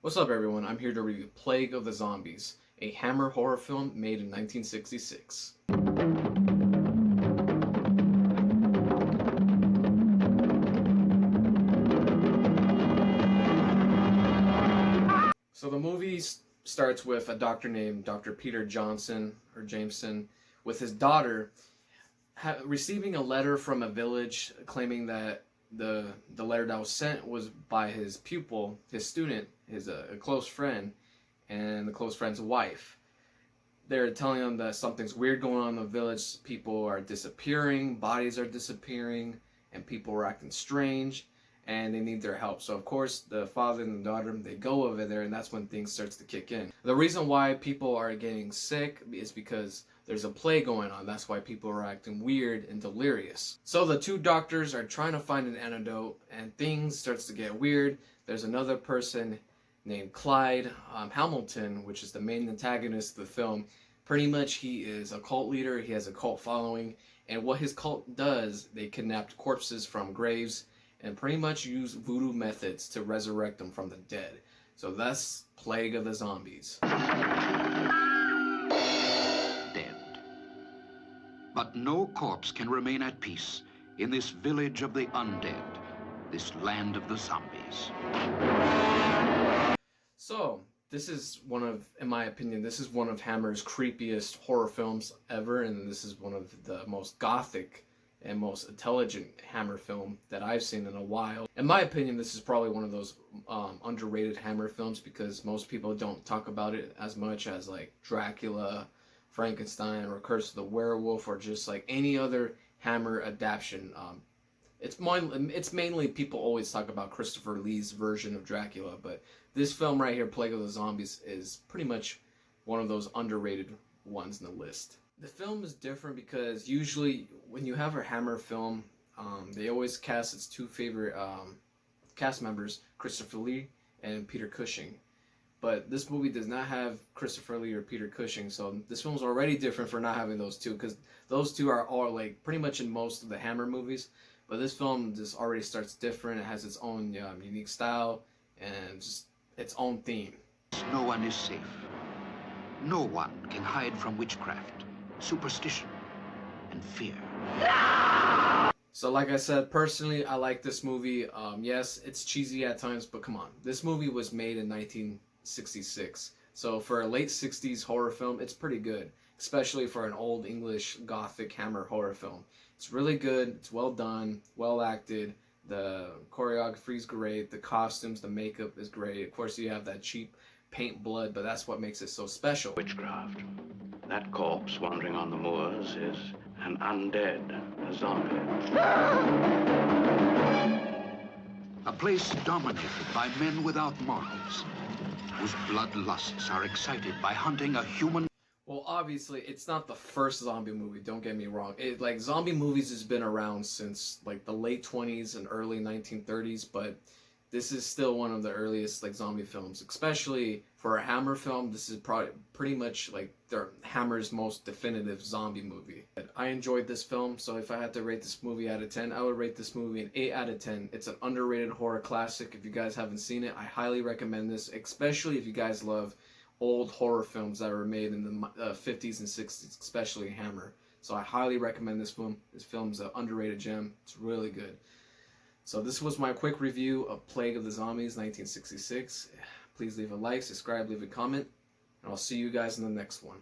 What's up, everyone? I'm here to review Plague of the Zombies, a Hammer horror film made in 1966. So the movie starts with a doctor named Dr. Peter Johnson, or Jameson, with his daughter receiving a letter from a village claiming that the letter that was sent was by his pupil, his student, his a close friend, and the close friend's wife. They're telling him that something's weird going on in the village. People are disappearing, bodies are disappearing, and people are acting strange, and they need their help. So of course, the father and the daughter, they go over there, and that's when things starts to kick in. The reason why people are getting sick is because there's a plague going on. That's why people are acting weird and delirious. So the two doctors are trying to find an antidote, and things starts to get weird. There's another person named Clyde Hamilton, which is the main antagonist of the film. Pretty much he is a cult leader, he has a cult following, and what his cult does, they kidnap corpses from graves and pretty much use voodoo methods to resurrect them from the dead. So that's Plague of the Zombies. Dead. But no corpse can remain at peace in this village of the undead, this land of the zombies. So, this is one of, in my opinion, this is one of Hammer's creepiest horror films ever, and this is one of the most gothic and most intelligent Hammer film that I've seen in a while. In my opinion, this is probably one of those underrated Hammer films because most people don't talk about it as much as like Dracula, Frankenstein, or Curse of the Werewolf, or just like any other Hammer adaptation. It's mainly people always talk about Christopher Lee's version of Dracula, but this film right here, Plague of the Zombies, is pretty much one of those underrated ones in the list. The film is different because usually when you have a Hammer film, they always cast its two favorite cast members, Christopher Lee and Peter Cushing. But this movie does not have Christopher Lee or Peter Cushing, so this film's already different for not having those two, because those two are all like pretty much in most of the Hammer movies. But this film just already starts different. It has its own unique style and just its own theme. No one is safe. No one can hide from witchcraft, superstition, and fear. So like I said, personally, I like this movie. Yes, it's cheesy at times, but come on. This movie was made in 1966. So for a late 60s horror film, it's pretty good, especially for an old English Gothic Hammer horror film. It's really good, it's well done, well acted, the choreography is great, the costumes, the makeup is great. Of course, you have that cheap paint blood, but that's what makes it so special. Witchcraft. That corpse wandering on the moors is an undead, a zombie. A place dominated by men without morals, whose bloodlusts are excited by hunting a human. Well, obviously, it's not the first zombie movie, don't get me wrong. Zombie movies has been around since, like, the late 20s and early 1930s, but this is still one of the earliest, like, zombie films. Especially for a Hammer film, this is pretty much, like, their Hammer's most definitive zombie movie. I enjoyed this film, so if I had to rate this movie out of 10, I would rate this movie an 8 out of 10. It's an underrated horror classic. If you guys haven't seen it, I highly recommend this, especially if you guys love old horror films that were made in the 50s and 60s, especially Hammer. So I highly recommend this film. This film's an underrated gem. It's really good. So this was my quick review of Plague of the Zombies, 1966. Please leave a like, subscribe, leave a comment, and I'll see you guys in the next one.